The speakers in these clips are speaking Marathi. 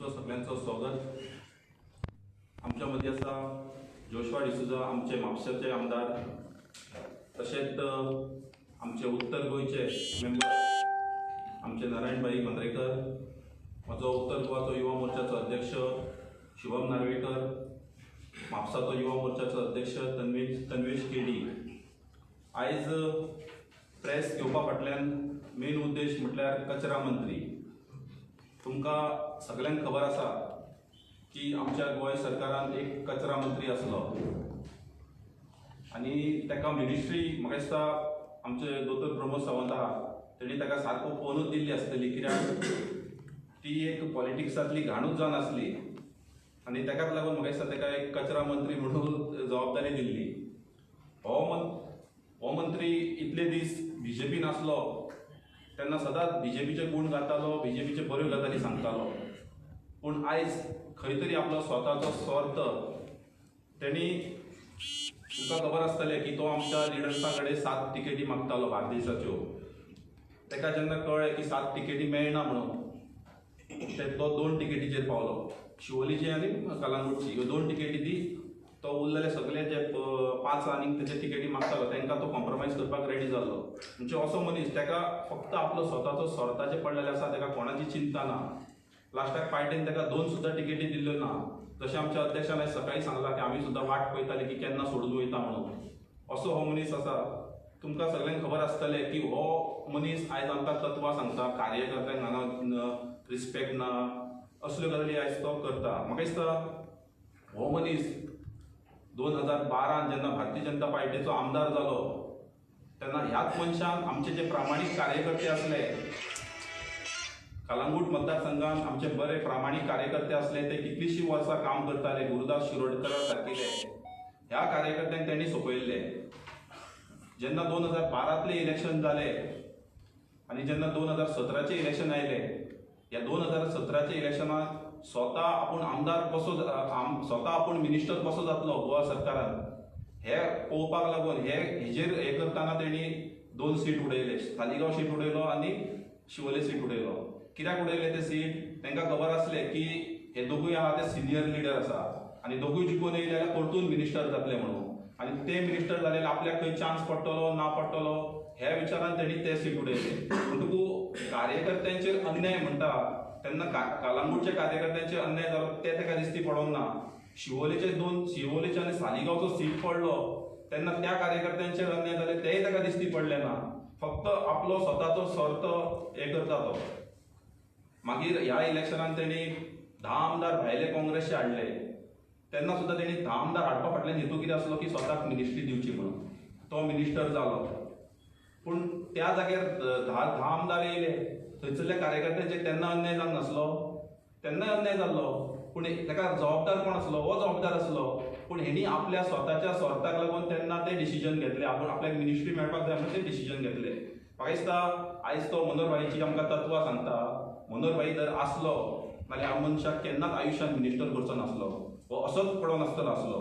तुमचं सगळ्यांचं स्वागत. आमच्या मध्ये आसा जोशवा डिसुजा, आमचे म्हापशाचे आमदार, तशेंच आमचे उत्तर गोंयचे मेंबर आमचे नारायणभाई मांद्रेकर, म्हजो उत्तर गोवाचो युवा मोर्चाचो अध्यक्ष शुभम नार्वेकर, म्हापसाचो युवा मोर्चाचो अध्यक्ष तन्वेश केडी. आयज प्रेस घेवपा फाटल्यान मेन उद्देश म्हटल्यार कचरा मंत्री. तुमकां सगळ्यांक खबर आसा की आमच्या गोंय सरकारान एक कचरा मंत्री आसलो आनी ताका मिनिस्ट्री म्हाका दिसता आमचे दोतोर प्रमोद सावंत आहा तेणी ताका सारको पळोवनूच दिल्ली आसतली, कित्याक ती एक पॉलिटिक्सांतली घाणूच जावन आसली आनी ताकाच लागून म्हाका दिसता ताका एक कचरा मंत्री म्हणून जबाबदारी दिल्ली. हो मंत्री इतले दीस बीजेपीन आसलो तेन्ना सदांच बीजेपीचे गुण गातालो, बीजेपीचे बऱ्यो गजाली सांगतालो. पूण आयज खंय तरी आपलो स्वताचो स्वार्थ तेणी, तुमकां खबर आसतलें की तो आमच्या लिडर्सा कडेन 7 तिकेटी मागतालो बार्देशाच्यो. ताका जेन्ना कळ्ळें की 7 तिकेटी मेळना म्हणून तो 2 तिकेटीचेर पावलो, शिवोलीची आनी कलंगूटची. ह्यो 2 तिकेटी दी, तो उरलेले सगळे जे 5 आनीक तेजे तिकेटी मागतालो तांकां तो कॉम्प्रोमायज करपाक रेडी जाल्लो. म्हणजे असो मनीस, ताका फक्त आपलो स्वताचो स्वार्थाचें पडलेलें आसा, ताका कोणाची चिंता ना. लास्टाक पार्टीन ताका 2 सुद्दां तिकेटी दिल्ल्यो ना. जशें आमच्या अध्यक्षान आयज सकाळी सांगलां की आमी सुद्दां वाट पळयताले की केन्ना सोडून वयता म्हणून. असो हो मनीस आसा. तुमकां सगळ्यांक खबर आसतलें की हो मनीस आयज आमकां तत्वां सांगता, कार्यकर्त्यांक हांगा रिस्पेक्ट ना, असल्यो गजाली आयज तो करता. म्हाका दिसता हो मनीस 2012 जेन्ना भारतीय जनता पार्टीचो आमदार जालो तेन्ना ह्याच मनशान आमचे जे प्रामाणीक कार्यकर्ते आसले, कलंगूट मतदारसंघात आमचे बरे प्रामाणीक कार्यकर्ते असले, ते कितलीशीं वर्सां काम करताले, गुरुदास शिरोडकर सारकिले, ह्या कार्यकर्त्यांक त्यांनी सोपयल्ले. जेन्ना 2012तले इलेक्शन जाले आनी जेन्ना 2017चे इलेक्शन आयले, ह्या 2017च्या इलेक्शनात स्वता आपूण आमदार कसो, स्वता आपूण मिनिस्टर कसो जातलो गोवा सरकारान, हे पळोवपाक लागून हेजेर करताना तेणी 2 सीट उडयले. तालिगांव सीट उडयलो आनी शिवोले सीट उडयलो. कित्याक उडयले ते सीट? तांकां खबर आसले की हे दोगूय आहा ते सिनियर लिडर आसा आनी दोगूय जिखून येयले जाल्यार परतून मिनिस्टर जातले म्हणून. आनी ते मिनिस्टर जाले आपल्याक खंय चान्स पडटलो ना पडटलो ह्या विचारान तेणी ते सीट उडयले. म्हणटकूच कार्यकर्त्यांचेर अन्याय म्हणटा तेन्ना कलंगूटच्या कार्यकर्त्यांचेर अन्याय जालो ते ताका दिसती पडोंक ना. शिवोलेचे आनी सालिगांवचो सीट पडलो तेन्ना त्या कार्यकर्त्यांचेर अन्याय जाले तेय ताका दिसती पडले ना. फक्त आपलो स्वताचो स्वार्थ हे करता तो. मागीर ह्या इलेक्शनान तेणी 10 आमदार भायले काँग्रेसचे हाडले. तेन्ना सुद्दां तेणी 10 आमदार हाडपा फाटल्यान हेतू कितें आसलो की स्वताक मिनिस्ट्री दिवची म्हणून. तो मिनिस्टर जालो. पूण त्या जाग्यार 10 आमदार येयले, थंयसरल्या कार्यकर्त्यांचेर तेन्ना अन्याय जावंक नासलो? तेन्नाय अन्याय जाल्लो. पूण ताका जबाबदार कोण आसलो? हो जबाबदार आसलो. पूण हेणी आपल्या स्वताच्या स्वार्थाक लागून तेन्ना ते डिसिजन घेतले, आपूण आपल्याक मिनिस्ट्री मेळपाक जाय म्हणून ते डिसिजन घेतले. म्हाका दिसता आयज तो मनोहर भाईची आमकां तत्वां सांगता. मनोहर भाई जर आसलो नाल्यार ह्या मनशाक केन्नाच आयुश्यात मिनिस्टर करचो नासलो, हो असोच पडून आसतलो आसलो.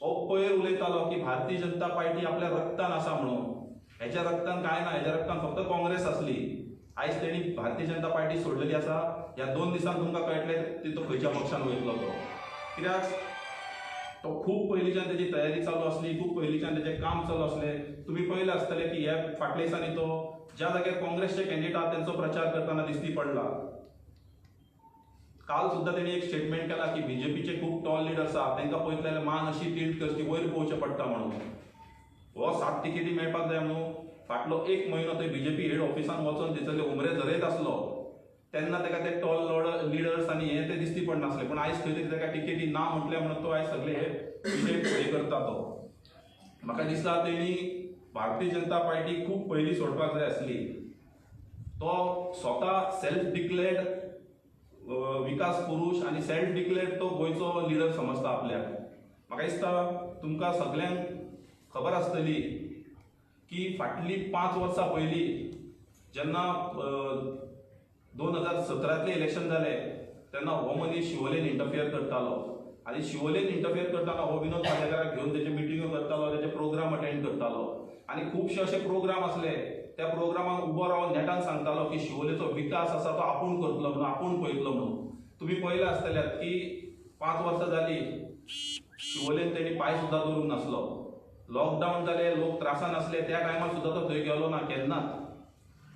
हो पयर उलयतालो की भारतीय जनता पार्टी आपल्या रक्तान आसा म्हणून. हेच्या रक्तान काय ना, हेच्या रक्तान फक्त काँग्रेस आसली. आयज तेणी भारतीय जनता पार्टी सोडलेली आसा. ह्या 2 दिसान तुमकां कळटलें तो खंयच्या पक्षान वयतलो तो. कित्याक तो खूब पयलींच्यान तेजी तयारी चालू आसली, खूब पयलींच्यान तेजें काम चालू आसलें. तुमी पळयलें आसतलें की ह्या फाटल्या दिसांनी तो ज्या जाग्यार काँग्रेसचे कॅन्डिडेट आहात त्यांचो प्रचार करताना दिसती पडला. काल सुद्दां तेणी एक स्टेटमेंट केला की बीजेपीचे खूब टॉल लिडर्स आहात, तांकां पळयत जाल्यार मान अशी टिल्ट करची, वयर पळोवचें पडटा म्हणून. हो 7 तिकेटी मेळपाक जाय म्हणून फाटलो 1 म्हयनो थंय बीजेपी हेड ऑफिसान वचून थंयसरले उमरे झरयत आसलो तेन्ना ताका ते टॉल लिडर्स आनी हे ते दिसती पडनासले. पूण आयज खंय तरी ताका टिकेटी ना म्हटल्या म्हणून तो आयज सगळे हे करता तो. म्हाका दिसता तेणी भारतीय जनता पार्टी खूब पयलीं सोडपाक जाय आसली. तो स्वता सेल्फ डिक्लेअर्ड विकास पुरुष आनी सेल्फ डिक्लेअर्ड तो गोंयचो लिडर समजता आपल्याक. म्हाका दिसता तुमकां सगळ्यांक खबर आसतली की फाटली 5 वर्सां पयलीं जेन्ना 2017तले इलेक्शन जाले तेन्ना हो मनीस शिवोलेन इंटरफियर करतालो आनी शिवोलेन इंटरफियर करताना हो विनोद पाडेकराक घेवन तेजे मिटिंग्यो करतालो, तेजे प्रोग्राम अटेंड करतालो आनी खुबशे असे प्रोग्राम आसले. त्या प्रोग्रामाक उबो रावन नेटान सांगतालो की शिवोलेचो विकास आसा तो आपूण करतलो म्हणून, आपूण पळयतलो म्हणून. तुम्ही पळयलें आसतल्यात की 5 वर्सां जाली शिवोलेन त्यांनी पांय सुद्दां दवरूंक नासलो. लॉकडावन जाले, लोक त्रासान आसले, त्या टायमार सुद्दां तो थंय गेलो ना केन्नाच.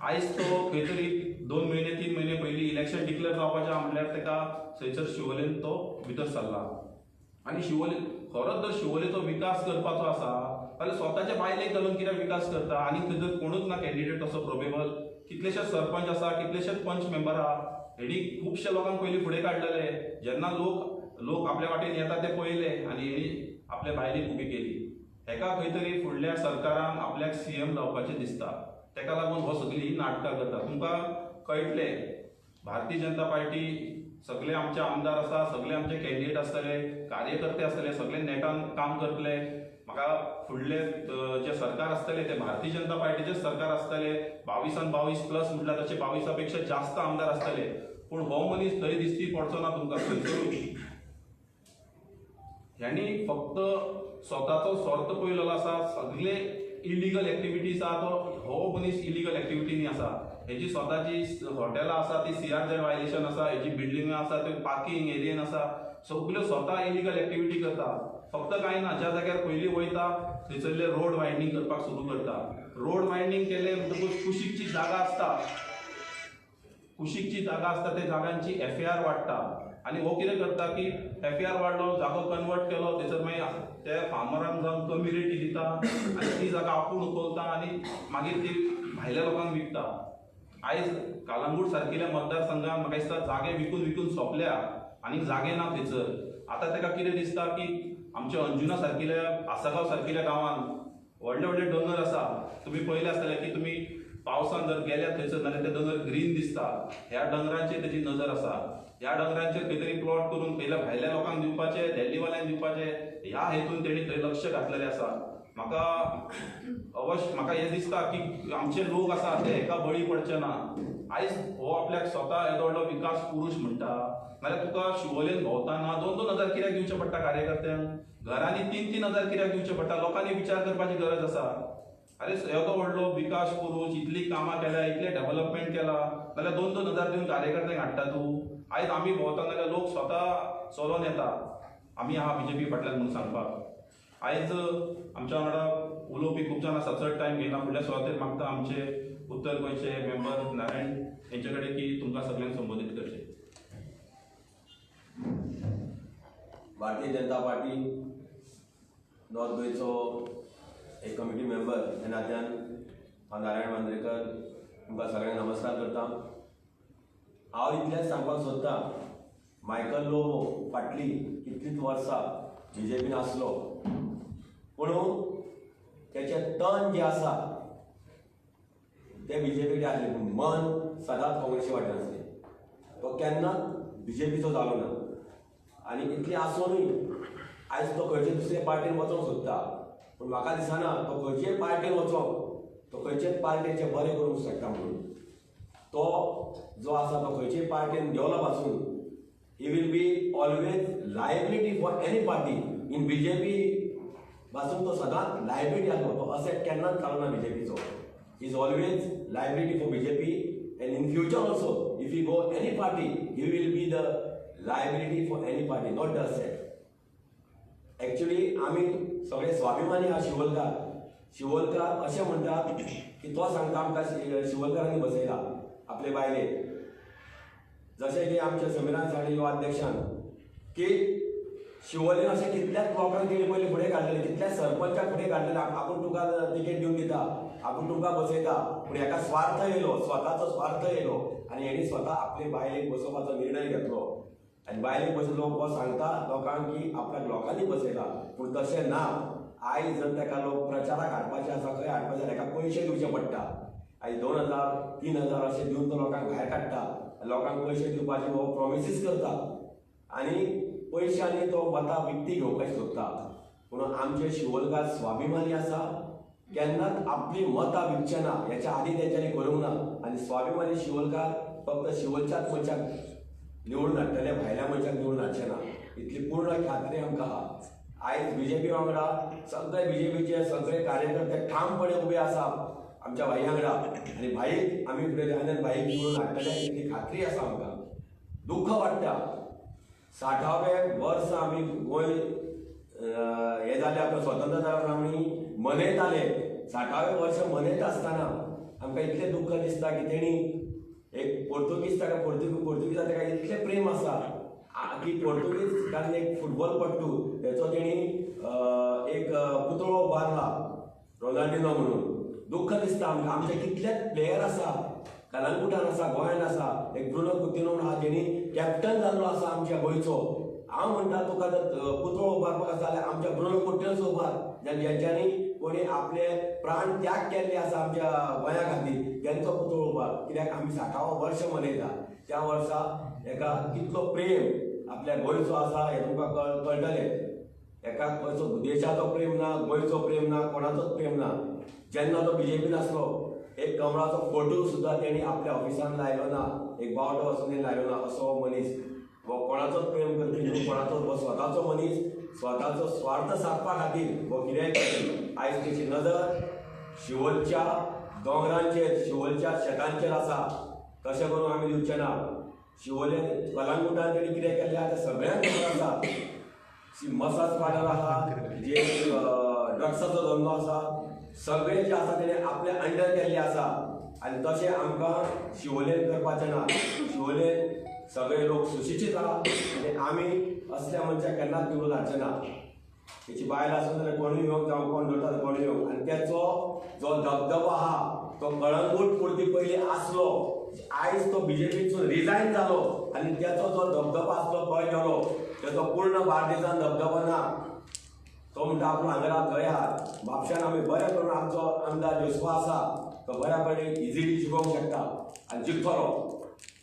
आयज तो खंय तरी 2 महिने 3 महिने पयलीं इलेक्शन डिक्लेअर जावपाचें म्हटल्यार तेका थंयसर शिवोलेन तो भितर सरला. आनी शिवोले खरोच जर शिवोलेचो विकास करपाचो आसा जाल्यार स्वताच्या बायलेक घालून कित्याक विकास करता. आनी थंयसर कोणूच ना कॅन्डिडेट असो प्रोबेबल. कितलेशेच सरपंच आसा, कितलेशेच पंच मेंबर आहा. हेणी खुबशे लोकांक पयलीं फुडें काडलेले. जेन्ना लोक आपल्या वाटेन येता ते पळयले आनी हेणी आपल्या बायलेक उबी केली. हेका खंय तरी फुडल्या सरकारान आपल्याक सीएम जावपाचें दिसता. तेका लागून हो सगळी नाटकां करता. तुमकां कळटलें भारतीय जनता पार्टी सगळे आमचे आमदार आसा, सगळे आमचे कॅन्डिडेट आसतले, कार्यकर्ते आसतले, सगळे नेटान काम करतले. म्हाका फुडले जे सरकार आसतले ते भारतीय जनता पार्टीचेच सरकार आसतले. 22 प्लस म्हटल्यार तशे 22 पेक्षा जास्त आमदार आसतले. पूण हो मनीस थंय दिसती पडचो ना तुमकां खंयसरूच. ह्यांनी फक्त स्वताचो स्वार्थ पळयलेलो आसा. सगळे इलिगल एक्टिविटीज आहा तो हो मनीस इलिगल एक्टिविटीनी आसा. हेजी स्वताची हॉटेलां आसा ती CRZ वायलेशन आसा. हेजी बिल्डिंगां आसा त्यो पार्किंग एरियेन आसा. सगळ्यो स्वता इलिगल एक्टिविटी करता. फक्त कांय ना, ज्या जाग्यार पयलीं वयता थंयसरले रोड वायडनींग करपाक सुरू करता. रोड वायडनींग केले म्हणटकूच कुशीकची जागा आसता, त्या जागांची FAR वाडटा. आनी हो कितें करता की FAR वाडलो, जागो कन्वर्ट केलो, थंयसर मागीर त्या फार्मरांक जावन कमी रेटी दिता आनी ती जागा आपूण उखलता आनी मागीर ती भायल्या लोकांक विकता. आयज कालंगूट सारकिल्ल्या मतदारसंघात म्हाका दिसता जागे विकून सोंपल्या आनी जागे ना थंयसर. आतां ताका कितें दिसता की आमच्या अंजुना सारकिल्ल्या आसागांव सारकिल्ल्या गांवांत व्हडले दोंगर आसा. तुमी पळयलें आसतलें की तुमी पावसान जर गेल्यात थंयसर जाल्यार ते दोंगर ग्रीन दिसता. ह्या दोंगरांचेर तेजी नजर आसा. ह्या दोंगरांचेर खंय तरी प्लॉट करून पयल्या भायल्या लोकांक दिवपाचे, दिल्लीवाल्यांक दिवपाचे, ह्या हेतून तेणी थंय लक्ष घातलेलें आसा. म्हाका हें दिसता की आमचे लोक आसा ते हेका बळी पडचे ना. आयज हो आपल्याक स्वता येदो व्हडलो विकास पुरुश म्हणटा, नाल्यार तुका शिवोलेन भोंवताना 2-2 हजार कित्याक दिवचे पडटा कार्यकर्त्यांक? घरांनी 3-3 हजार कित्याक दिवचे पडटा? लोकांनी विचार करपाची गरज आसा. अरे येदो व्हडलो विकास पुरुश, इतली कामां केल्या, इतले डेव्हलपमेंट केला, नाल्यार 2-2 हजार दिवन कार्यकर्त्यांक हाडटा तूं? आयज आमी भोंवता नाल्यार लोक स्वता चलोन येता, आमी आहा BJP फाटल्यान म्हणून सांगपाक. आयज आमच्या वांगडा उलोवपी खूब जाण आसा. चड टायम घेयना. फुडल्या सुवातेर मागता आमचे उत्तर गोंयचे मेंबर नारायण हेंचे कडेन की तुमकां सगळ्यांक संबोधीत करचें. भारतीय जनता पार्टी नॉर्थ गोंयचो एक कमिटी मेंबर ह्या नात्यान हांव नारायण मांद्रेकर तुमकां सगळ्यांक नमस्कार करता. हांव इतलेंच सांगपाक सोदतां, मायकल लोबो फाटलीं कितलींच वर्सां BJPन आसलो, पूण तेचें तन जें आसा तें BJPचें आसलें, पूण मन सदांच काँग्रेसी वाटेन आसलें. तो केन्नाच BJPचो जालो ना. आनी इतलें आसूनय आयज तो खंयचे दुसरे पार्टीन वचोंक सोदता. पूण म्हाका दिसना तो खंयचेय पार्टीन वचोंक, तो खंयचेच पार्टीचें बरें करूंक शकता म्हणून. तो जो आसा तो खंयचेय पार्टीन गेलो पासून he will be always liability for any party. In BJP पासून तो सदांच लायबिलिटी आसलो. तो असेट केन्नाच जालो ना BJPचो. He is always liability for BJP. And in future also if he go any party he will be the liability for any party, not the asset. Actually आमी सगळे स्वाभिमानी आहा शिवोलकार. शिवोलकार अशें म्हणटात की तो सांगता आमकां शिवोलकारांनी बसयला आपले बायले. जशें की आमच्या समिरान साळी ह्यो अध्यक्षान की शिवोलेन अशें कितल्याच लोकांक तेणी पयलीं फुडें काडलेले, कितल्याच सरपंचाक फुडें काडलेले. आपूण तुका तिकेट दिवन दिता, आपूण तुमकां बसयता, पूण हेका स्वार्थ येयलो, स्वताचो स्वार्थ येयलो आनी हेणी स्वता आपले बायलेक बसोवपाचो निर्णय घेतलो. आनी बायलेक बसयलो हो सांगता लोकांक की आपल्याक लोकांनी बसयला, पूण तशें ना. आयज जर तेका लोक प्रचाराक हाडपाचे आसा, खंय हाडपाचे तेका पयशे दिवचे पडटा. आयज 2,000 3,000 अशें दिवन तो लोकांक भायर काडटा. लोकांक पयशे दिवपाचे हो प्रॉमिसीस करता आनी पयशांनी तो मतां विकती घेवपाची सोदता. पूण आमचे शिवोलकार स्वाभिमानी आसा, केन्नाच आपली मतां विकचे ना. हेच्या आदी तेंच्यांनी करूंक ना. आनी स्वाभिमानी शिवोलकार फक्त शिवोलच्याच मनशाक निवडून हाडटले, भायल्या मनशाक निवडून हाडचे ना. इतली पूर्ण खात्री आमकां आहा. आयज BJP वांगडा सगळे BJPचे सगळे कार्यकर्ते ठामपणे उबे आसा आमच्या भाई वांगडा. आनी भाईक आमी फुडें आनी भाईक निवडून हाडटले इतली खात्री आसा आमकां. दुःख वाटता. 60वें वर्स आमी गोंय हे जाले आपलं स्वतंत्र जाल्यार आमी मनयताले. 60वें वर्स मनयत आसतना आमकां इतलें दुःख दिसता की तेणी एक पोर्तुगीज ताका पोर्तुगीजां ताका इतलें प्रेम आसा की पोर्तुगीज एक फुटबॉलपट्टू हेचो तेणी एक पुतळो उबारला रोनाल्डिनो म्हणून. दुःख दिसता आमकां. आमचे कितलेच प्लेयर आसा कलंगुटान आसा, गोंयान आसा. एक ब्रुनो कुतिन्हो आहा जेणी कॅप्टन जाल्लो आसा आमच्या गोंयचो. हांव म्हणटा तुका जर पुतळो उबारपाक आसा जाल्यार आमच्या ब्रुनो कुतिन्होचो उबार, ज्यांच्यांनी कोणी आपले प्राण त्याग केल्ले आसा आमच्या गोंया खातीर, तेंचो पुतळो उबार. कित्याक आमी 60वो वर्ष मनयता. त्या वर्सा हेका कितलो प्रेम आपल्या गोंयचो आसा हें तुमकां कळटलें. एका खंयचो देशाचो प्रेम ना, गोंयचो प्रेम ना, कोणाचोच प्रेम ना. जेन्ना तो बीजेपीन आसलो एक कमळाचो फोटो सुद्दां तेणी आपल्या ऑफिसान लायलो ना, एक बावटो वचून लायलो ना. असो मनीस हो कोणाचोच प्रेम करपी न्हू, कोणाचो हो स्वताचो मनीस. स्वताचो स्वार्थ सादपा खातीर हो कितेंय करता. आयज तेची नजर शिवोलच्या दोंगरांचेर, शिवोलच्या शेतांचेर आसा. तशें करून आमी दिवचे ना. शिवोले कलंगुटान तेणी कितें केल्लें आहा तें सगळ्यांक खबर आसा. मसाज पार्लर आहा, जे ड्रग्साचो धंदो आसा, सगळे जे आसा तेणे आपल्या अंडर केल्ले आसा. आनी तशें आमकां शिवोलेन करपाचें ना. शिवोलेन सगळे लोक सुशिक्षीत आहा आनी आमी असल्या मनशाक केन्नाच निवडून हाडचे ना. तेची बायल आसूं जाल्यार कोणूय येवंक जावं, कोण धरता कोणूय येवंक. आनी तेचो जो धबधबो आहा तो कळंगूट पुरती पयलीं आसलो. आयज तो बीजेपीसून रिजायन जालो आनी त्याचो जो धबधबो आसलो खंय गेलो. तेचो पूर्ण बार्देसान धबधबो ना. तो म्हणटा आपूण हांगा थंय आहा. म्हापशान आमी बरें करून आमचो आमदार जोस्वा आसा तो बऱ्या पडे इजिली जिखोवंक शकता आनी जिखतलो.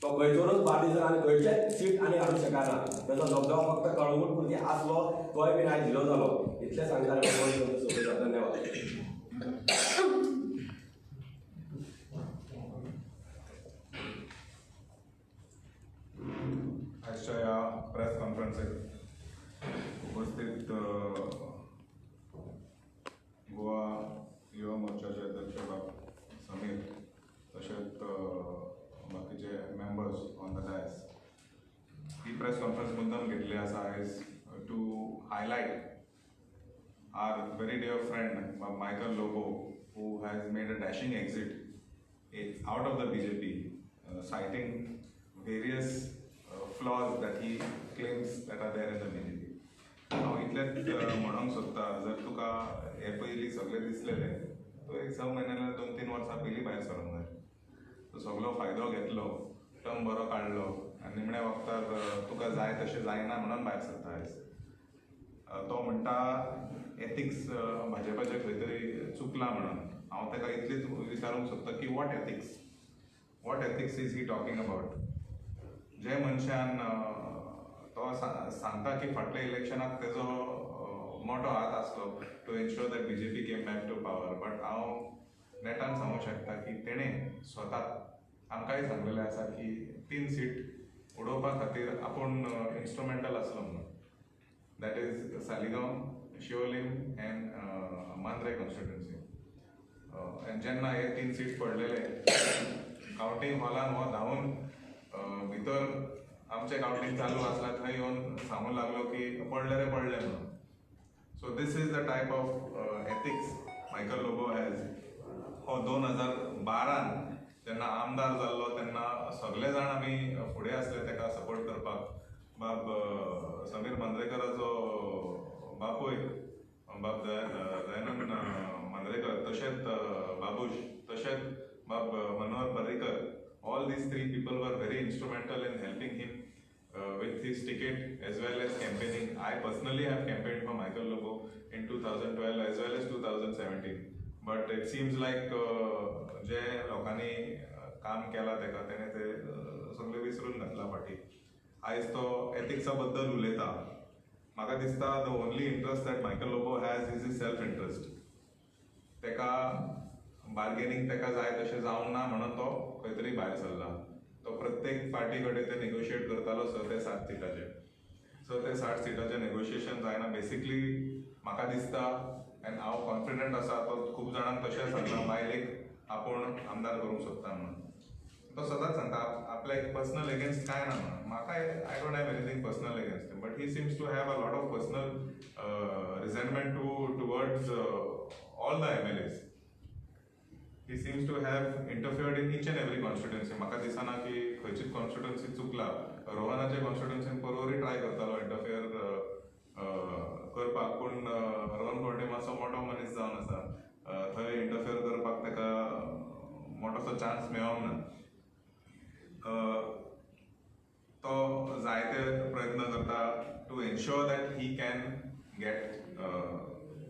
तो खंयसरूच बार्देसान आनी खंयचेच सीट आनी हाडूंक शकना. तेचो धबधबो फक्त कळंगूट पुरती आसलो, तोय बीन आयज झिरो जालो. इतलें सांगता. धन्यवाद. आजच्या या प्रेस कॉन्फरन्सेक उपस्थित गोवा युवा मोर्चाचे अध्यक्ष समीर, तशेंच बाकीचे मेंबर्स ऑन द डायस. ही प्रेस कॉन्फरन्स मुद्दम घेतली आसा आयज to highlight our very dear friend Michael Lobo, who has made a dashing exit out of the BJP, citing various flaws that he claims that are there in the BJP. हांव इतलेंच म्हणूंक सोदता, जर तुका हे पयलीं सगळें दिसलेलें तो एक 6 म्हयने नाल्यार 2-3 वर्सां पयलीं भायर सरूंक जाय. तो सगळो फायदो घेतलो, टर्म बरो काडलो आनी निमण्या वखदार तुका जाय तशें जायना म्हणून भायर सरता आयज. तो म्हणटा एथिक्स भाजपाचे खंय तरी चुकला म्हणून. हांव ताका इतलीच विचारूंक सोदता की what ethics is he talking about. जे मनशान तो सांगता की फाटल्या इलेक्शनाक तेजो मोठो हात आसलो to ensure that BJP came back to power. But हांव नेटान सांगूंक शकता की तेणें स्वताक आमकांय सांगलेलें आसा की 3 सीट उडोवपा खातीर आपूण इन्स्ट्रुमेंटल आसलो म्हणून. That is Saligao, Siolim end Mandrem constituency. जेन्ना हे 3 सीट पडलेले कावंटींग हॉलान हो धांवून भितर आमचें कावंटींग चालू आसल्यार थंय येवन सांगूंक लागलो की पडले रे पडले म्हणून. So this is the type of ethics Michael Lobo has. हो 2012 जेन्ना आमदार जाल्लो तेन्ना सगळे जाण आमी फुडें आसले ताका सपोर्ट करपाक. बाब समीर मांद्रेकराचो बापूय बाब दयानंद मांद्रेकर, तशेंच बाबूश, तशेंच बाब Manohar Parrikar. All these 3 people were very instrumental in helping him with his ticket as well as campaigning. I personally have campaigned for Michael Lobo in 2012 as well as 2017. But it seems like जे लोकांनी काम केला तेका तेणे ते सगळे विसरून घातला फाटी. आयज तो एथिक्सा बद्दल उलयता. म्हाका दिसता the only interest that Michael Lobo has is is self interest. तेका बार्गेनींग तेका जाय तशें जावंक ना म्हणून तो खंय तरी भायर सरला. तो प्रत्येक पार्टी कडेन ते नेगोशिएट करतालो 6 ते 7 सिटाचे. 6 ते 7 सिटाचें नेगोशिएशन जायना. बेसिकली म्हाका दिसता आनी हांव कॉन्फिडंट आसा तो खूब जाणांक तशें सांगला बायलेक आपूण आमदार करूंक सोदता म्हणून. तो सदांच सांगता आपल्या एक पर्सनल अगेन्स्ट काय ना म्हणून म्हाका I don't have anything personal against but he seems to have a lot of personal resentment towards all the MLAs. He seems to have interfered in each and every constituency. म्हाका दिसना की खंयचीच कॉन्स्टिट्युएन्सी चुकला. रोहनाच्या कॉन्स्टिट्युएन्सीन बरोबरी ट्राय करतालो इंटरफियर करपाक पूण रोहन खंवटे मातसो मोठो मनीस जावन आसा. थंय इंटरफियर करपाक ताका मोठोसो चान्स मेळोंक ना. तो जायते प्रयत्न करता to ensure that he can get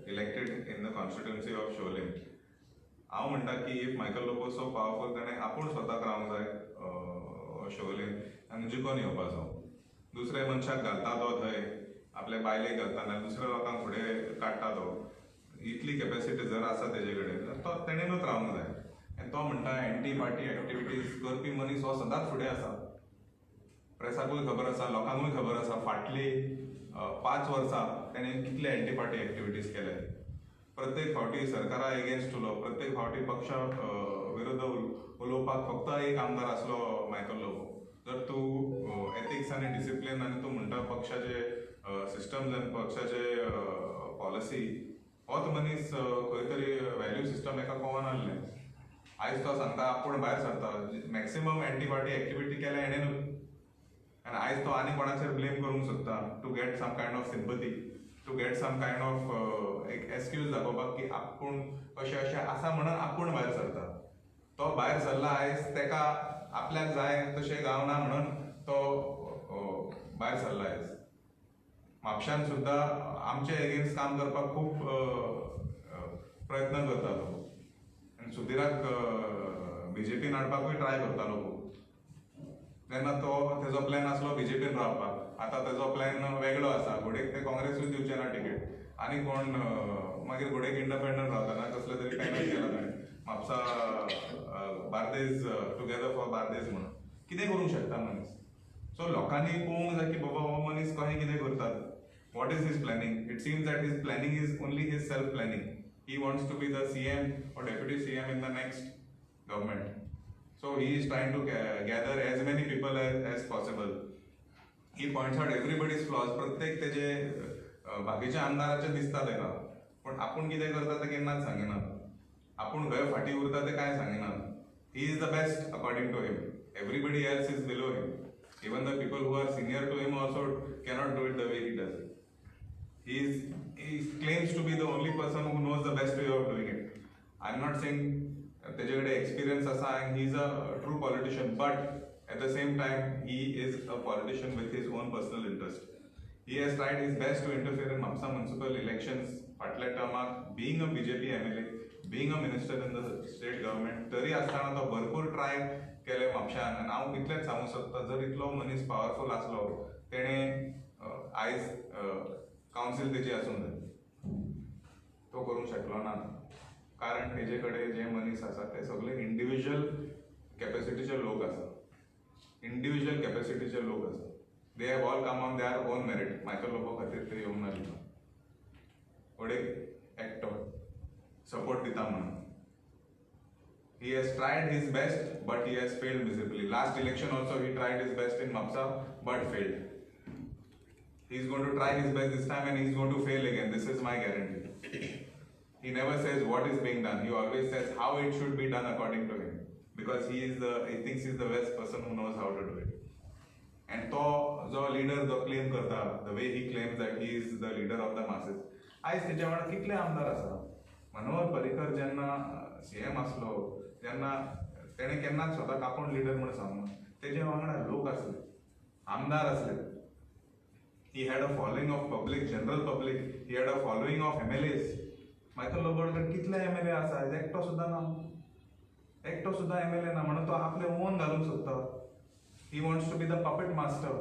elected in the constituency of शोले. हांव म्हणटा की if Michael Lobo so powerful ताणें आपूण स्वताक रावंक जाय शोले आनी जिखून येवपाचो. दुसऱ्या मनशाक घालता तो थंय आपल्या बायलेक घालता ना दुसऱ्या लोकांक फुडें काडटा तो. इतली कॅपेसिटी जर आसा तेजे कडेन तर तो तेणेनूच रावंक जाय. आनी तो म्हणटा एंटी पार्टी एक्टिविटीज करपी मनीस हो सदांच फुडें आसा. प्रेसाकूय खबर आसा लोकांकूय खबर आसा फाटली 5 वर्सां तेणें कितले एंटी पार्टी एक्टिविटीज केले. प्रत्येक फावटी सरकारा एगेन्स्ट उलो प्रत्येक फावटी पक्षा विरुद्ध उलोवपाक फक्त एक आमदार आसलो मायकल लोबो. जर तूं एथिक्स आनी डिसिप्लीन आनी तूं म्हणटा पक्षाचे सिस्टम्स आनी पक्षाचे पॉलिसी होच मनीस खंय तरी व्हॅल्यू सिस्टम एका कोवन आहलें. आयज तो सांगता आपूण भायर सरता. मॅक्सिमम एंटी पार्टी एक्टिविटी केल्या हेणेनूच. आनी आयज तो आनी कोणाचेर ब्लेम करूंक सोदता to get some kind of sympathy to get some kind of एक एक्सक्यूज दाखोवपाक की आपूण अशें आसा म्हणून आपूण भायर सरता. तो भायर सरला आयज तेका आपल्याक जाय तशें गावना म्हणून तो भायर सरला आयज. म्हापशान सुद्दां आमचे एगेन्स्ट काम करपाक खूब प्रयत्न करतालो आनी सुधीराक BJPन हाडपाकूय ट्राय करतालो खूब. तेन्ना तो तेजो प्लॅन आसलो BJPन रावपाक. आतां तेजो प्लॅन वेगळो आसा. घोडेक ते काँग्रेसूय दिवचे ना टिकेट. आनी कोण मागीर घोडेक इंडिपेंडंट रावतना कसले तरी पॅनल केला ताणें म्हापसा बार्देज टुगेदर फॉर बार्देज म्हणून. कितें करूंक शकता मनीस. सो लोकांनी पळोवंक जाय की बाबा हो मनीस कशें कितें करतात. What is his planning. It seems that his planning is only his self planning. He wants to be the CM or deputy CM in the next government. So he is trying to gather as many people as possible. He points out everybody's flaws. प्रत्येक तेजे बाकीच्या आमदाराचे दिसता तेका. पण आपूण कितें करता ते केन्नाच सांगिना. आपूण खंय फाटी उरता ते कांय सांगिना. He is the best according to him. Everybody else is below him. Even the people who are senior to him also cannot do it the way he does it. He claims to be the only person who knows the best way of doing it. I'm not saying तेजे कडेन एक्सपिरियन्स आसा and he is a true politician, but at the same time he is a politician with his own personal interest. He has tried his best to interfere in Mapusa municipal elections फाटल्या टर्माक, being a BJP MLA, being a minister in the state government. तरी आसतना तो भरपूर ट्राय केले म्हापशान. आनी हांव इतलेंच सांगूंक सोदता जर इतलो मनीस पावरफूल आसलो तेणें आयज कावन्सील तेजी आसूंक जाय. तो करूंक शकलो ना. कारण तेजे कडेन जे मनीस आसा ते सगळे इंडिविज्युअल कॅपेसिटीचे लोक आसा. इंडिविज्युअल कॅपेसिटीचे लोक आसा. They have all come on their own merit. Michael Lobo खातीर ते येवंक ना तितून. फुडें एकटो सपोर्ट दिता म्हणून. He has tried his best, but he has failed miserably. Last election also he tried his best in Mapusa, but failed. He is going to try his best this time and he is going to fail again. This is my guarantee. He never says what is being done. He always says how it should be done according to him. Because he thinks he is the best person who knows how to do it. And to जो leader जो claim करता, the way he claims that he is the leader of the masses. आयज तेच्या वांगडा कितले आमदार आसा. मनोहर पर्रीकर जेन्ना CM आसलो तेन्ना तेणें केन्नाच स्वताक आपूण लिडर म्हणून सांगूना. तेजे वांगडा लोक आसले, आमदार आसले. He had a following of public, general public. He had a following of MLAs. Michael Lobo कडेन कितले MLA आसा. एकटो सुद्दां ना. एकटो सुद्दां MLA ना म्हणून तो आपले ओन घालूंक सोदता. He wants to be the puppet master.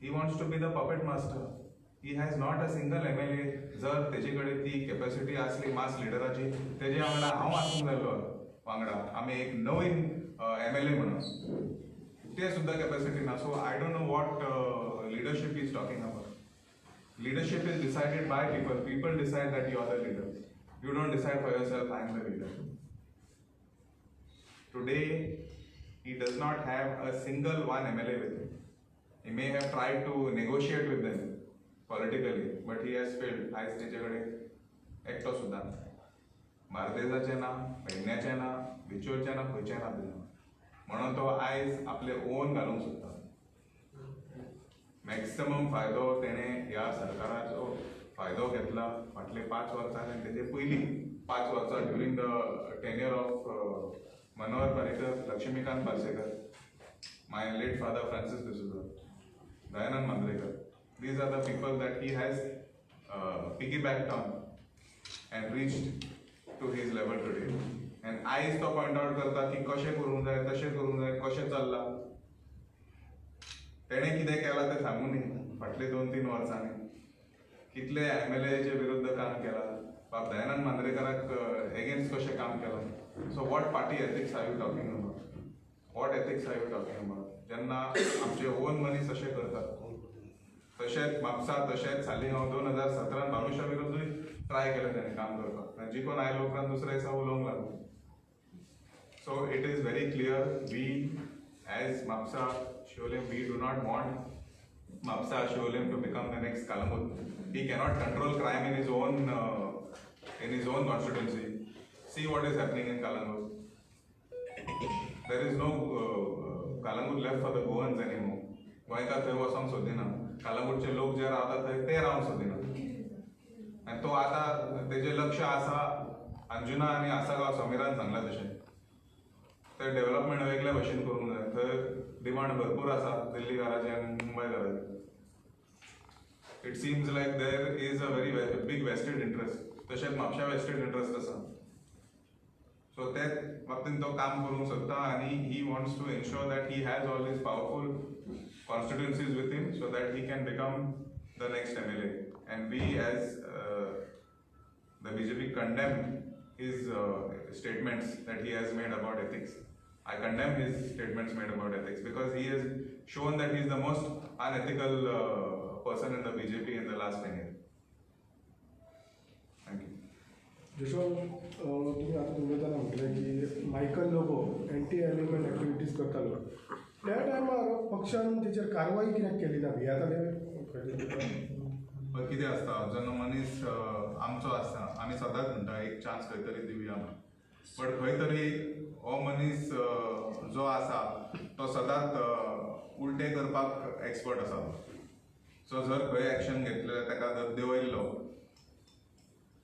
He wants to be the puppet master. He has not a single MLA. जर तेजे कडेन ती कॅपेसिटी आसली मास लिडराची तेजे वांगडा हांव आसूंक जालो वांगडा. आमी एक नवीन MLA म्हणून ते सुद्दां कॅपेसिटी ना. So I don't know what leadership is talking about. Leadership is decided by people. People decide that you are the leader. You don't decide for yourself, I am the leader. Today, he does not have a single one MLA with him. He may have tried to negotiate with them politically, but he has failed. आयज तेजेकडे एकटो सुद्दां बार्देजाचें ना, पेडण्याचें ना, बिचोलचें ना, खंयचें ना दिना. म्हणून तो आयज आपले ओन घालूंक सोदता. मॅक्सिमम फायदो तेणे ह्या सरकाराचो फायदो घेतला फाटले 5 वर्सां आनी तेजे पयलीं 5 वर्सां during the tenure of Manohar Parrikar, Laxmikant Parsekar, my late father Francis D'Souza, Dayanand Mandrekar. These are the people that he has piggybacked on and reached to his level today. And आयज तो पॉइंट आउट करता की कशें करूंक जाय, तशें करूंक जाय, कशें चल्लां. तेणें कितें केलां तें सांगूं न्ही. फाटले 2-3 वर्सांनी कितले MLAचे विरुद्ध काम केलां. बाब दयानंद मांद्रेकराक एगेन्स्ट कशें काम केलां. So what party ethics are you talking about? What ethics are you talking about? जेन्ना आमचे ओन मनीस अशें करतात. तशेंच म्हापसा, तशेंच सालिगांव 2017 भावेशा विरुद्धूय ट्राय केलें तेणें काम करपाक. जिखून आयलो उपरांत दुसऱ्या दिसा उलोवंक लागलो. So it is very clear, we as Mapsa Shivolim, we do not want Mapsa Shivolim to become the next Kalamut. He cannot control crime in his own constituency. See what is happening in Kalangut. There is no Kalangut left for the Goans anymore. गोंयकार थंय वचोंक सोदिना. कालांगूटचे लोक जे रावतात थंय ते रावंक सोदिना. आनी तो आतां तेजें लक्ष आसा अंजुना आनी आसागांव समिरान सांगलां तशें. थंय डेव्हलपमेंट वेगळ्या भशेन करूंक जाय. थंय डिमांड भरपूर आसा दिल्लीकाराची आनी मुंबयकाराची. It seems like there is a very big vested interest. तशेंच म्हापशा वेस्टेड इंट्रस्ट आसा. सो ते बाबतींत तो काम करूंक सोदता आनी he wants to ensure that he has all these powerful constituencies with him so that he can become the next MLA. And we as the BJP condemn his statements that he has made about ethics. I condemn his statements made about ethics because he has shown that he is the most unethical person in the BJP in the last 10 years. Thank you. जसं तुम्ही आता उलयतना म्हटलें की Michael Lobo anti element activities करतालो त्या टायमार पक्षान तेचेर कारवाई कित्याक केली ना भियाताले पण कितें आसता जेन्ना मनीस आमचो आसता आमी सदांच म्हणटा एक चान्स खंय तरी दिवया म्हणून. बट खंय तरी हो मनीस जो आसा तो सदांच उलटें करपाक एक्सपर्ट आसा. सो जर खंय एक्शन घेतलें ताका जर देंवयल्लो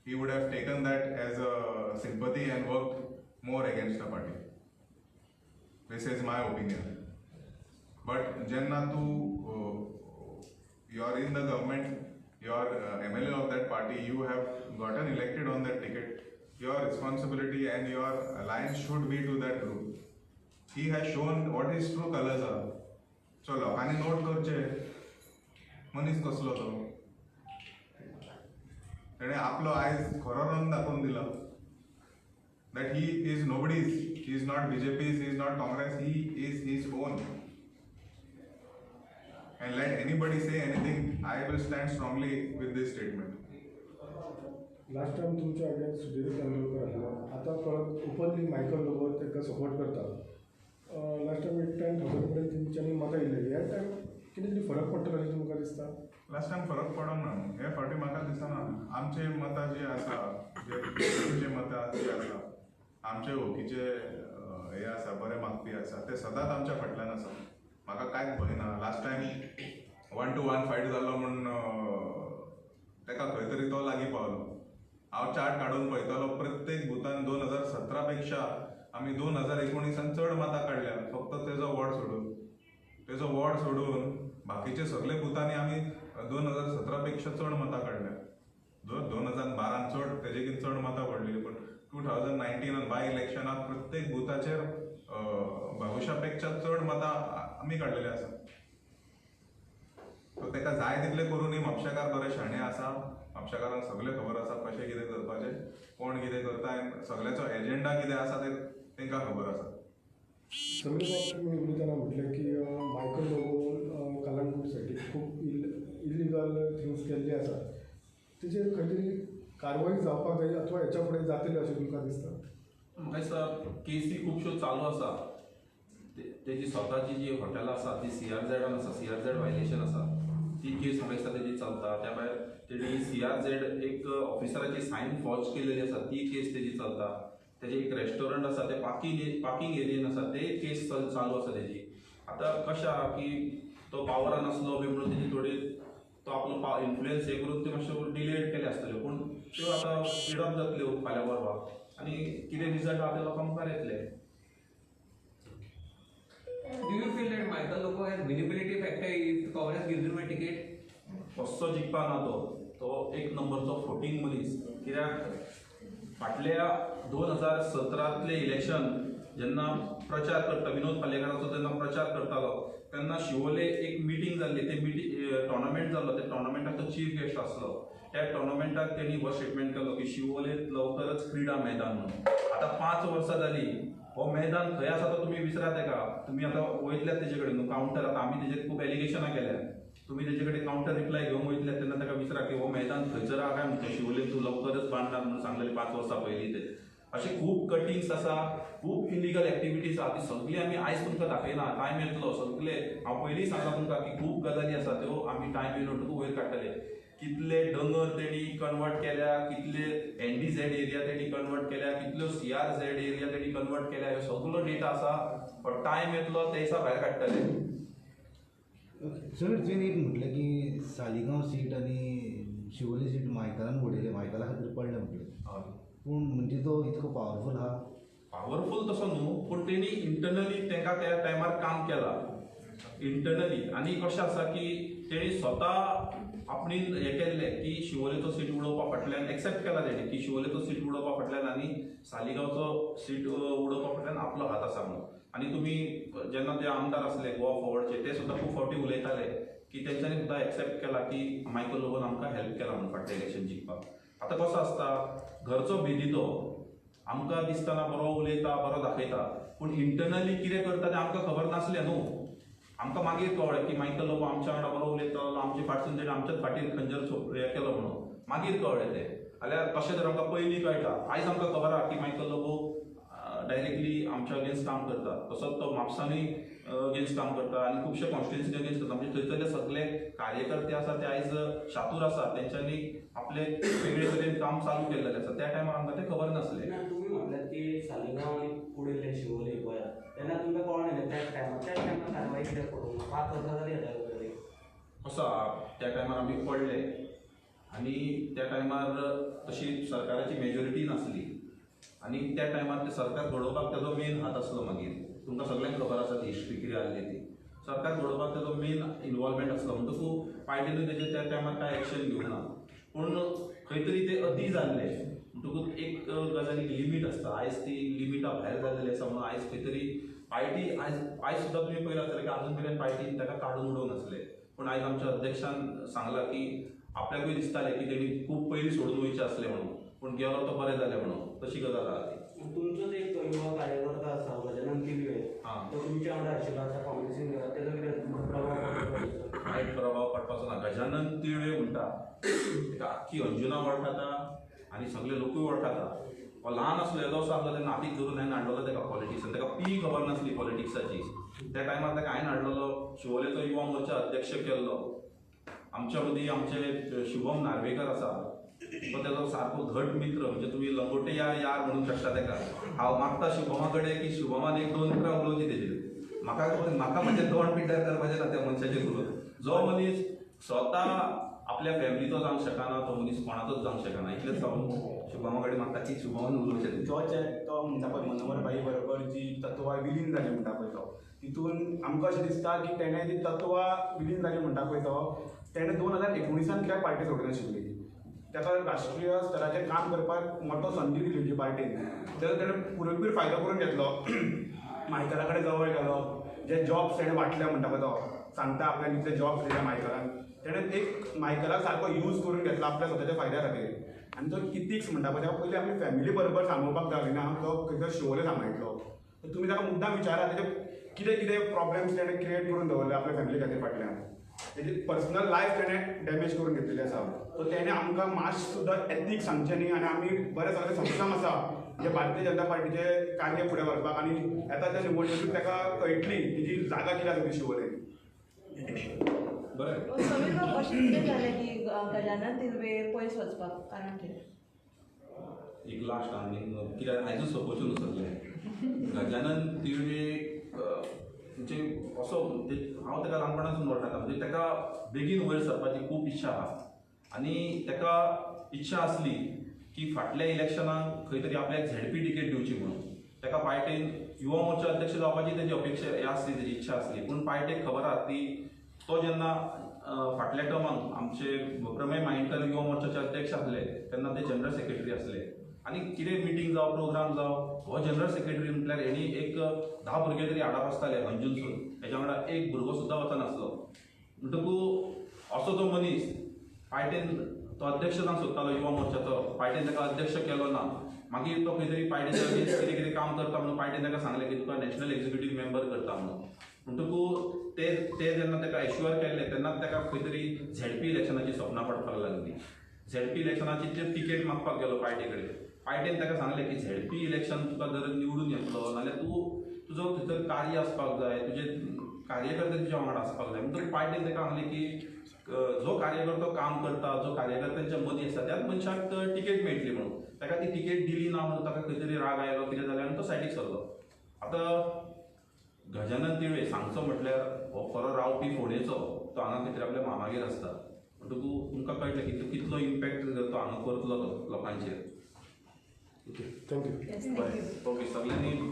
he would have taken that as a sympathy and worked more against the party. This is my opinion. But jenna tu you are in the government, you are MLA of that party, you have gotten elected on that ticket. Your responsibility and your alliance should be to that group. He has shown what his true colors are. So लोकांनी नोट करचे मनीस कसलो तो. तेणे आपलो आयज खरो रंग दाखोवन दिलो. That he is nobody's, he is not BJP's, he is not Congress, he is his own. And let anybody say anything, I will stand strongly with this statement. Last time तुमच्या अगेन्स्ट सुधीर तेंडुलकर आसलो. आतां परत ओपनली मायकल लोबो ताका सपोर्ट करता. लास्ट टायम एक 10,000 पर्यंत तेंच्यांनी मतां येयलेली. ह्या टायम कितें तरी फरक पडटलो अशें तुमकां दिसता? लास्ट टायम फरक पडोंक ना. हे फावटी म्हाका दिसना. आमचे मतां जी आसा, जे मतां जी आसा, आमचे वळखीचे हे आसा, बरे मागपी आसा, ते सदांच आमच्या फाटल्यान आसा. म्हाका कांयच भंय ना. लास्ट टायम 1-to-1 फायट जाल्लो म्हूण ताका खंय तरी तो लागीं पावलो. हांव चार्ट काडून पळयतालो. प्रत्येक बुथान 2017 पेक्षा आमी 2019 चड मतां काडल्या. फक्त तेजो वॉर्ड सोडून बाकीचे सगळे बुथांनी आमी 2017 पेक्षा चड मतां काडल्या. 2012 चड तेजेकीन चड मतां पडलेली. पूण 2019 बाय इलेक्शनाक प्रत्येक बुथाचेर भविश्या पेक्षा चड मतां आमी काडलेली आसा. सो ताका जाय तितले करूनय म्हापशेकार बरे शाणे आसा. म्हापशेकारांक सगळें खबर आसा कशें कितें करपाचें, कोण कितें करता आनी सगळ्याचो एजेंडा कितें आसा ते तांकां खबर आसा. सगळे बाबतींत तुमी उलयतना म्हटलें की मायकल लोबो कलंगूटसाठी खूब इलिगल थिंग्स केल्ली आसा. तेजेर खंय तरी कारवाई जावपाक जाय अथवा हेच्या फुडें जातली अशें तुमकां दिसता? म्हाका दिसता केसी खुबश्यो चालू आसा. तेजी स्वताची जी हॉटेलां आसा ती CRZ आसा, CRZ वायलेशन आसा, ती केस म्हाका दिसता तेजी चलता. त्या भायर तेणी CRZ एक ऑफिसराची सायन फॉर्ज केलेली आसा, ती केस तेजी चलता. तेजे एक रेस्टॉरंट आसा ते पार्किंग एरियेन आसा, ते केस चालू आसा तेजी. आतां कशें आहा की तो पावरान आसलो बी म्हणून तेजी थोडी तो आपलो इन्फ्लुयन्स हे करून ते मातशे डिलेट केले आसतले, पूण त्यो आतां स्पीडअप जातल्यो फाल्यां परवा आनी कितें रिजल्ट आहा ते लोकांक मुखार येतले. Do you feel that Michael Lobo has manipulative factor if Congress gives him a ticket? कसो जिखपा ना तो एक नंबरचो फोटींग मनीस. कित्याक फाटल्या 2017तले इलेक्शन जेन्ना प्रचार करता विनोद पालेकराचो जेन्ना प्रचार करतालो तेन्ना शिवोले एक मिटींग जाल्ली, ते टोर्नामेंट जाल्लो, त्या टोर्नामेंटाक तो चीफ गेस्ट आसलो. त्या टोर्नामेंटाक तेणी हो स्टेटमेंट केलो की शिवोलेत लवकरच क्रीडा मैदान म्हणून. आतां 5 वर्सां जाली, हो मैदान खंय आसा तो तुमी विसरा तेका. तुमी आतां वयतल्यात तेजे कडेन न्हू कावंटर, आतां आमी तेजेर खूब एलिगेशनां केल्या. तुमी तेजे कडेन कावंटर रिप्लाय घेवंक वयतल्यात तेन्ना तेका विसरा की हो मैदान थंयसर आहा काय म्हणटा. शिवोलेत तूं लवकरच बांदणार म्हणून सांगलेलें 5 वर्सां पयलीं ते. अशे खूब कटिंग्स आसा, खूब इलिगल एक्टिविटीज आहा, ती सगळी आमी आयज तुमकां दाखयना. टायम येतलो सगळे. हांव पयलीं सांगला तुमकां की खूब गजाली आसा त्यो आमी टायम येयलो वयर काडटले. कितले दोंगर तेणी कन्वर्ट केल्या, कितले NDZ एरिया तेणी कन्वर्ट केल्या, कितल्यो CRZ एरिया तेणी कन्वर्ट केल्या, ह्यो सगळो डेटा आसा. पण टायम येतलो ते दिसा भायर काडटले. सर तुवें एक म्हटलें की सालिगांव सीट आनी शिवोले सीट मायकलान उडयले, मायकला खातीर पडले म्हटलें. पूण म्हणजे तो इतको पावरफूल आहा? पावरफूल तसो न्हू, पूण तेणी इंटरनली तांकां त्या टायमार काम केलां इंटरनली. आनी कशें आसा की तेणी स्वता आपणी हें केल्लें की शिवोलेचो सीट उडोवपा फाटल्यान एक्सेप्ट केला तेणी की शिवोलेचो सीट उडोवपा फाटल्यान आनी सालिगांवचो सीट उडोवपा फाटल्यान आपलो हात आसा म्हणून. आनी तुमी जेन्ना ते आमदार आसले गोवा फॉरवर्डचे ते सुद्दां खूब फावटी उलयताले की तेंच्यांनी सुद्दां एक्सेप्ट केला की मायकल लोबोन आमकां हेल्प केला म्हणून फाटलें इलेक्शन जिखपाक. आतां कसो आसता, घरचो भेदी तो आमकां दिसतना बरो उलयता, बरो दाखयता, पूण इंटरनली कितें करता तें आमकां खबर नासलें न्हू. आमकां मागीर कळ्ळें की मायकल लोबो आमच्या वांगडा बरो उलयतालो, आमचे फाटसून तेणें आमच्याच फाटीर खंजर हें केलो म्हणून मागीर कळ्ळें तें. जाल्यार तशें जर आमकां पयलीं कळटा. आयज आमकां खबर आहा की मायकल लोबो डायरेक्टली आमच्या अगेन्स्ट काम करता. तसोच तो म्हापसानूय अगेन्स्ट काम करता आनी खुबशे कॉन्स्टिट्युएन्सी अगेन्स्ट करता. म्हणजे थंयसरले सगळे कार्यकर्ते आसा ते आयज शातूर आसा, तेंच्यांनी आपले वेगळे तरेन काम चालू केल्लेलें आसा. त्या टायमार आमकां तें खबर नासलें. ना तुम्ही म्हटलं की सालिगांव आणि उडयले शिवोले गोंया तेन्ना तुमकां कळ्ळें न्ही त्याच टायमार कारवाई कित्याक करूंक ना? 5 वर्सां जालीं आतां वगैरे. कसो आहा, त्या टायमार आमी पडले आनी त्या टायमार तशी सरकाराची मेजॉरिटी नासली आनी त्या टायमार ते सरकार घडोवपाक तेजो मेन हात आसलो. मागीर तुमकां सगळ्यांक खबर आसा ती हिस्ट्री कितें आसली ती. सरकार घडोवपाक तेजो मेन इनवॉल्वमेंट आसलो. म्हणटकूच पार्टीनूय तेजेर त्या टायमार कांय एक्शन घेवंक ना. पूण खंय तरी ते अती जाल्ले. म्हणटकूच एक गजालीक लिमीट आसता. आयज ती लिमिटा भायर जाल्लेली आसा म्हणून आयज खंय तरी पार्टी आयज सुद्दां तुमी पळयलां आसतलें की अजून मेरेन पार्टीन ताका काडून उडोवंक नासले. पूण आयज आमच्या अध्यक्षान सांगलां की आपल्याकूय दिसतालें की तेणी खूब पयलीं सोडून वयचें आसलें म्हणून, पूण गेलो तो बरें जालें म्हणून. तशी गजाल आहा ती. तुमचोच एक तो युवा कार्यकर्ता आसा गजानन किल्वे, हां. तो तुमच्या वांगडा आशिल्लो आतां काँग्रेसीन गेला, तेजो कितें प्रभाव पडटलो? वायट प्रभाव पडपाचो ना. गजानन तिळवे म्हणटा तेका आख्खी अंजुना वळखता आनी सगळे लोकूय वळखता. हो ल्हान आसलो येदो असो आसलो तेन्ना हातीक धरून हांवें हाडलेलो तेका पॉलिटिक्सान. तेका पी खबर नासली पॉलिटिक्साची. त्या टायमार तेका हांवें हाडलेलो, शिवोलेचो युवा मोर्चा अध्यक्ष केल्लो. आमच्या मदीं आमचे शुभम नार्वेकर आसा, तो तेजो सारको घट मित्र. म्हणजे तुमी लंगोटे यार म्हणूंक शकता तेका. हांव मागता शुभमा कडेन की शुभमान 1-2 उतरां उलोवची तेजेर. म्हाका म्हजें तोंड पिड्ड्यार करपाचें ना त्या मनशाचेर उलोवन. जो मनीस स्वता आपल्या फॅमिलीचो जावंक शकना तो मनीस कोणाचोच जावंक शकना. इतलेंच हांव शुभमा कडेन मागता की शुभमान उलोवचें. तो म्हणटा पळय मनोहर बाई बरोबर जी तत्वां विलीन जाली म्हणटा पळय तो, तितून आमकां अशें दिसता की तेणें जी तत्वां विलीन जाली म्हणटा पळय तो, तेणें 2019 कित्याक पार्टी सोडून आशिल्ली. ताका राष्ट्रीय स्तराचेर काम करपाक मोठो संदी दिली पार्टीन. तेजो तेणें पुरेपूर फायदो करून घेतलो. मायकला कडेन जवळ गेलो, जे जॉब्स तेणें वांटले म्हणटा पळय तो, सांगता आपल्यान कितले जॉब्स दिले मायकलान. तेणें एक मायकलाक सारको यूज करून घेतला आपल्या स्वताच्या फायद्या खातीर. आनी तो इथिक्स म्हणटा पळय तेका पयलीं आपली फॅमिली बरोबर सांबाळपाक जाय ना, तो खंय शिवोले सांबाळटलो. तुमी ताका मुद्दाम विचारा तेजे कितें कितें प्रॉब्लेम्स तेणें क्रिएट करून दवरले आपल्या फॅमिली खातीर फाटल्यान. तेजी पर्सनल लायफ तेणें डॅमेज करून घेतलेली आसा. सो तेणें आमकां मातशें सुद्दां एथीक्स सांगचें न्ही. आनी आमी बरें सगळें सक्षम आसा जे भारतीय जनता पार्टीचे कार्य फुडें व्हरपाक आनी येता त्या निवडणुकीत ताका कळटली तेजी जागा कित्याक जाली शिवोलेन. बरें. समीर बाब अशें कितें जालें की गजानन तिर्वे पयस वचपाक कारण कितें? एक लास्ट आनी कित्याक आयजूच सोंपोवचें न्हू गजानन तिर्वे म्हणजे असो म्हणजे हांव ताका ल्हानपणासून वळखता म्हणजे ताका बेगीन वयर सरपाची खूब इच्छा आहा आनी ताका इच्छा आसली की फाटल्या इलेक्शनाक खंय तरी आपल्याक झेडपी टिकेट दिवची म्हणून. ताका पार्टीन युवा मोर्चा अध्यक्ष जावपाची तेजी अपेक्षा हे आसली तेजी इच्छा आसली पूण पार्टेक खबर आहा ती तो जेन्ना फाटल्या टर्माक आमचे प्रमेय मायेंकर युवा मोर्चाचे अध्यक्ष आसले तेन्ना ते जनरल सेक्रेटरी आसले आनी कितें मिटींग जावं प्रोग्राम जावं हो जनरल सेक्रेटरी म्हटल्यार हेणी एक 10 भुरगे तरी हाडप आसताले अंजूनसून हेच्या वांगडा एक भुरगो सुद्दां वचनासलो म्हणटकूच असो जो मनीस पार्टेन तो अध्यक्ष जावंक सोदतालो युवा मोर्चाचो पार्टेन ताका अध्यक्ष केलो ना मागीर तो खंय तरी पार्टीच्या अगेन्स्ट कितें कितें काम करता म्हणून पार्टीन ताका सांगलें की तुका नॅशनल एक्झिक्युटीव मेंबर करता म्हणून म्हणटकूच ते जेन्ना ताका एश्युअर केल्लें तेन्नाच ताका खंय तरी झेडपी इलेक्शनाची सपनां पडपाक लागली. झेडपी इलेक्शनाची ते टिकेट मागपाक गेलो पार्टी कडेन पार्टीन ताका सांगलें की झेडपी इलेक्शन तुका जर निवडून येतलो नाल्यार तूं तुजो भितर कार्य आसपाक जाय तुजे कार्यकर्ते तुज्या वांगडा आसपाक जाय म्हणटकूच पार्टीन ताका सांगलें की जो कार्यकर्तो काम करता जो कार्यकर्त्यांच्या मदीं आसा त्याच मनशाक टिकेट मेळटली म्हणून ताका ती टिकेट दिली ना म्हणून ताका खंय तरी राग आयलो कितें जालें आनी तो सायडीक सरलो. आतां गजानन तिर्वे सांगचो म्हटल्यार हो खरो रावपी फोंडेचो तो हांगा खंय तरी आपल्या मामागेर आसता म्हणटकूच तुमकां कळटलें की तो कितलो इम्पॅक्ट तो हांगा करतलो तो लोकांचेर. Thank you. Yes, thank you. Okay सगळ्यांनी बरें